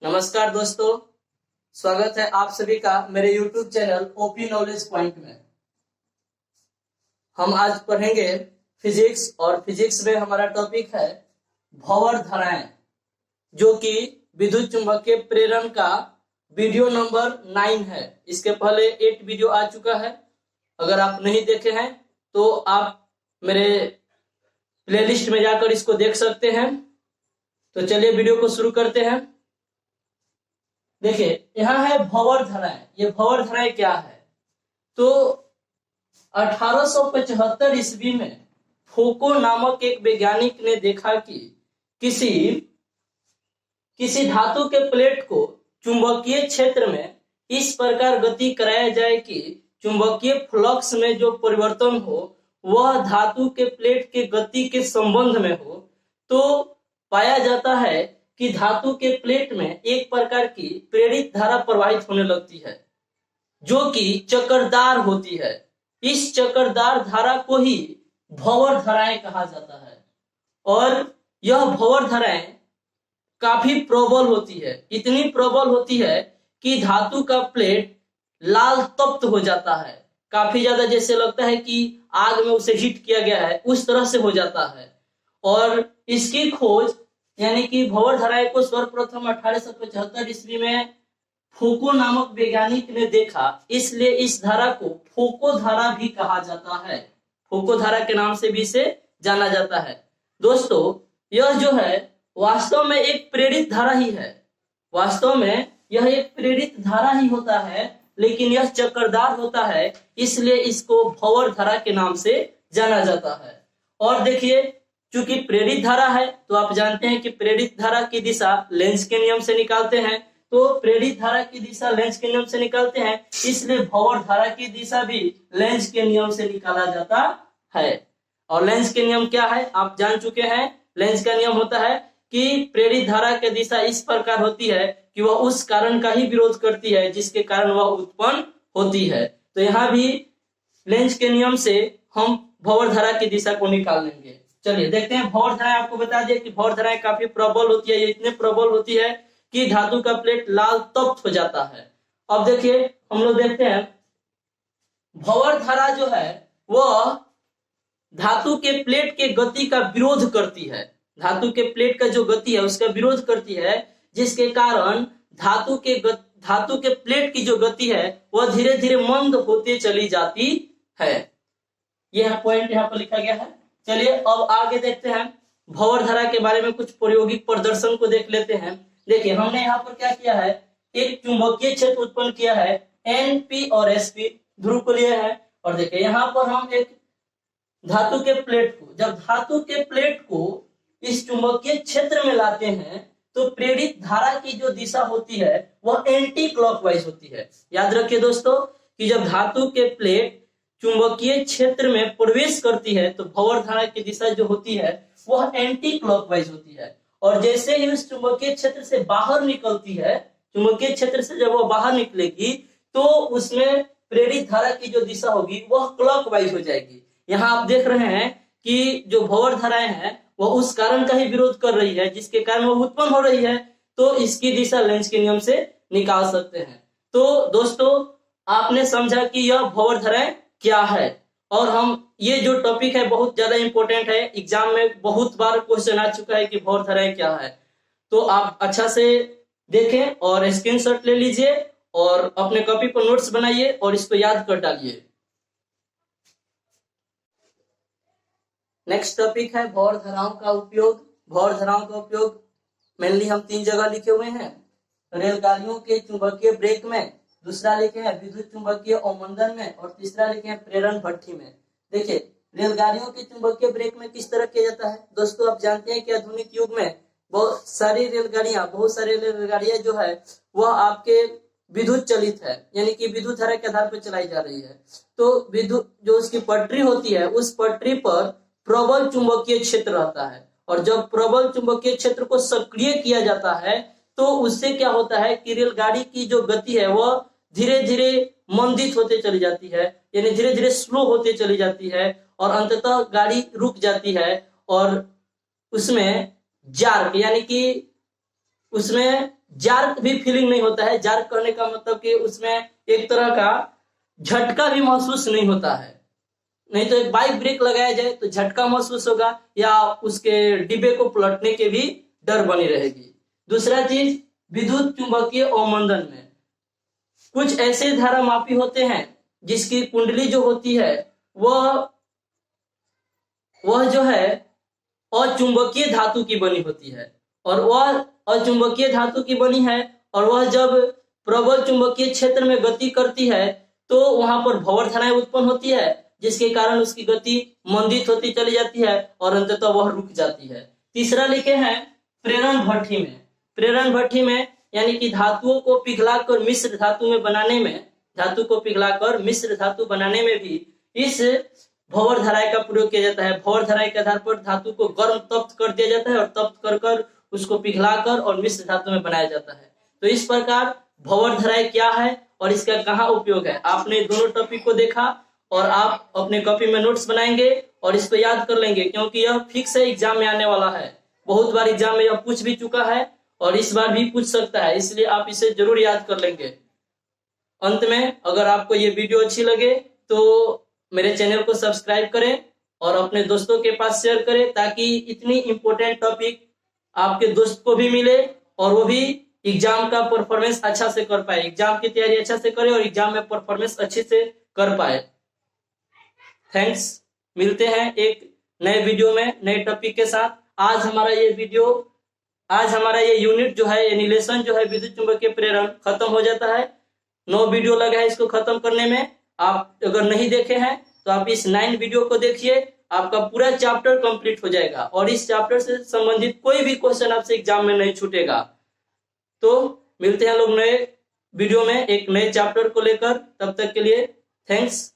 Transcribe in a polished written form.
नमस्कार दोस्तों, स्वागत है आप सभी का मेरे YouTube channel OP knowledge point में। हम आज पढ़ेंगे फिजिक्स और फिजिक्स में हमारा टॉपिक है भंवर धाराएं, जो कि विद्युत चुंबकीय प्रेरण का वीडियो नंबर 9 है। इसके पहले 8 वीडियो आ चुका है। अगर आप नहीं देखे हैं तो आप मेरे प्लेलिस्ट में जाकर इसको देख सकते हैं। तो चलिए वीडियो को शुरू करते हैं। देखिए, यहाँ है भंवर धाराएं। ये भंवर धाराएं क्या है? तो 1875 ईस्वी में फूको नामक एक वैज्ञानिक ने देखा कि किसी धातु के प्लेट को चुंबकीय क्षेत्र में इस प्रकार गति कराया जाए कि चुंबकीय फ्लक्स में जो परिवर्तन हो वह धातु के प्लेट के गति के संबंध में हो। तो पाया जाता है कि धातु के प्लेट में एक प्रकार की प्रेरित धारा प्रवाहित होने लगती है, जो कि चक्करदार होती है। इस चक्करदार धारा को ही भंवर धाराएं कहा जाता है। और यह भंवर धाराएं काफी प्रबल होती है। इतनी प्रबल होती है कि धातु का प्लेट लाल तप्त हो जाता है। काफी ज्यादा जैसे लगता है कि आग में उसे हीट किया गया है, उस तरह से हो जाता है। और इसकी खोज यानी कि भंवर धाराएं को सर्वप्रथम 1875 ईस्वी में फूको नामक वैज्ञानिक ने देखा, इसलिए इस धारा को फूको धारा भी कहा जाता है। फूको धारा के नाम से भी इसे जाना जाता है। दोस्तों, यह जो है वास्तव में एक प्रेरित धारा ही है। वास्तव में यह एक प्रेरित धारा ही होता है, लेकिन यह चक्करदार होता है, इसलिए इसको भंवर धारा के नाम से जाना जाता है। और देखिए, चूंकि प्रेरित धारा है तो आप जानते हैं कि प्रेरित धारा की दिशा लेंज के नियम से निकालते हैं। तो प्रेरित धारा की दिशा लेंज के नियम से निकालते हैं, इसलिए भंवर धारा की दिशा भी लेंज के नियम से निकाला जाता है। और लेंज के नियम क्या है आप जान चुके हैं। लेंज का नियम होता है कि प्रेरित धारा की दिशा इस प्रकार होती है कि वह उस कारण का ही विरोध करती है जिसके कारण वह उत्पन्न होती है। तो यहाँ भी लेंज के नियम से हम भंवर धारा की दिशा को निकाल लेंगे। चलिए देखते हैं। भंवर धाराएं आपको बता दिया कि भंवर धाराएं काफी प्रबल होती है। ये इतने प्रबल होती है कि धातु का प्लेट लाल तप्त हो जाता है। अब देखिए, हम लोग देखते हैं भंवर धारा जो है वह धातु के प्लेट के गति का विरोध करती है। धातु के प्लेट का जो गति है उसका विरोध करती है, जिसके कारण धातु के प्लेट की जो गति है वह धीरे धीरे मंद होते चली जाती है। यह पॉइंट यहाँ पर लिखा गया है। चलिए अब आगे देखते हैं। भंवर धारा के बारे में कुछ प्रायोगिक प्रदर्शन को देख लेते हैं। देखिए, हमने यहाँ पर क्या किया है, एक चुंबकीय क्षेत्र उत्पन्न किया है। NP और SP ध्रुव को लिया है। और देखिए यहाँ पर हम एक धातु के प्लेट को, जब धातु के प्लेट को इस चुंबकीय क्षेत्र में लाते हैं तो प्रेरित धारा की जो दिशा होती है वह एंटी क्लॉकवाइज होती है। याद रखिए दोस्तों कि जब धातु के प्लेट चुंबकीय क्षेत्र में प्रवेश करती है तो भंवर धारा की दिशा जो होती है वह एंटी क्लॉकवाइज होती है। और जैसे ही उस चुंबकीय क्षेत्र से बाहर निकलती है, चुंबकीय क्षेत्र से जब वह बाहर निकलेगी तो उसमें प्रेरित धारा की जो दिशा होगी वह क्लॉकवाइज हो जाएगी। यहाँ आप देख रहे हैं कि जो भंवर धाराएं हैं वह उस कारण का ही विरोध कर रही है जिसके कारण वह उत्पन्न हो रही है। तो इसकी दिशा लेंज के नियम से निकाल सकते हैं। तो दोस्तों, आपने समझा कि यह भंवर धाराएं क्या है। और हम ये जो टॉपिक है बहुत ज्यादा इंपॉर्टेंट है। एग्जाम में बहुत बार क्वेश्चन आ चुका है कि भंवर धाराएं क्या है। तो आप अच्छा से देखें और स्क्रीनशॉट ले लीजिए और अपने कॉपी पर नोट्स बनाइए और इसको याद कर डालिए। नेक्स्ट टॉपिक है भंवर धाराओं का उपयोग। भंवर धाराओं का उपयोग मेनली हम 3 जगह लिखे हुए हैं। रेलगाड़ियों के चुंबकीय ब्रेक में, दूसरा लिखे हैं विद्युत चुंबकीय अवमंदन में, और तीसरा लिखे हैं प्रेरण भट्ठी में। देखिए, रेलगाड़ियों के चुंबकीय ब्रेक में किस तरह किया जाता है। दोस्तों, आप जानते हैं कि आधुनिक युग में बहुत सारी रेलगाड़ियां जो है वह आपके विद्युत चलित है, यानी कि विद्युत धारा के आधार पर चलाई जा रही है। तो विद्युत जो उसकी पटरी होती है उस पटरी पर प्रबल चुंबकीय क्षेत्र रहता है। और जब प्रबल चुंबकीय क्षेत्र को सक्रिय किया जाता है तो उससे क्या होता है कि रेलगाड़ी की जो गति है वह धीरे धीरे मंदित होते चली जाती है, यानी धीरे धीरे स्लो होते चली जाती है और अंततः गाड़ी रुक जाती है। और उसमें जार्क यानी कि उसमें जार्क भी फीलिंग नहीं होता है। जार्क करने का मतलब कि उसमें एक तरह का झटका भी महसूस नहीं होता है। नहीं तो एक बाइक ब्रेक लगाया जाए तो झटका महसूस होगा या उसके डिब्बे को पलटने के भी डर बनी रहेगी। दूसरा चीज, विद्युत चुंबकीय अवमंदन में कुछ ऐसे धारामापी होते हैं जिसकी कुंडली जो होती है वह जो है अचुंबकीय धातु की बनी होती है, और वह अचुंबकीय धातु की बनी है, और वह जब प्रबल चुंबकीय क्षेत्र में गति करती है तो वहां पर भंवर धाराएं उत्पन्न होती है, जिसके कारण उसकी गति मंदित होती चली जाती है और अंततः वह रुक जाती है। तीसरा लिखे हैं प्रेरण भट्ठी में। प्रेरण भट्ठी में यानी कि धातुओं को पिघलाकर मिश्र धातु में बनाने में, धातु को पिघलाकर मिश्र धातु बनाने में भी इस भंवर धाराएं का प्रयोग किया जाता है। भंवर धाराएं के आधार पर धातु को गर्म तप्त कर दिया जाता है और तप्त कर कर उसको पिघलाकर और मिश्र धातु में बनाया जाता है। तो इस प्रकार भंवर धाराएं क्या है और इसका कहाँ उपयोग है, आपने दोनों टॉपिक को देखा और आप अपने कॉपी में नोट्स बनाएंगे और इसको याद कर लेंगे, क्योंकि यह फिक्स है, एग्जाम में आने वाला है। बहुत बार एग्जाम में यह पूछ भी चुका है और इस बार भी पूछ सकता है, इसलिए आप इसे जरूर याद कर लेंगे। अंत में अगर आपको ये वीडियो अच्छी लगे तो मेरे चैनल को सब्सक्राइब करें और अपने दोस्तों के पास शेयर करें, ताकि इतनी इंपॉर्टेंट टॉपिक आपके दोस्त को भी मिले और वो भी एग्जाम का परफॉर्मेंस अच्छा से कर पाए, एग्जाम की तैयारी अच्छा से करे और एग्जाम में परफॉर्मेंस अच्छे से कर पाए। थैंक्स, मिलते हैं एक नए वीडियो में नए टॉपिक के साथ। आज हमारा ये यूनिट जो है, एनिलेशन जो है विद्युत चुंबकीय प्रेरण, खत्म हो जाता है। 9 वीडियो लगा है इसको खत्म करने में। आप अगर नहीं देखे हैं तो आप इस 9 वीडियो को देखिए, आपका पूरा चैप्टर कंप्लीट हो जाएगा और इस चैप्टर से संबंधित कोई भी क्वेश्चन आपसे एग्जाम में नहीं छूटेगा। तो मिलते हैं लोग नए वीडियो में एक नए चैप्टर को लेकर, तब तक के लिए थैंक्स।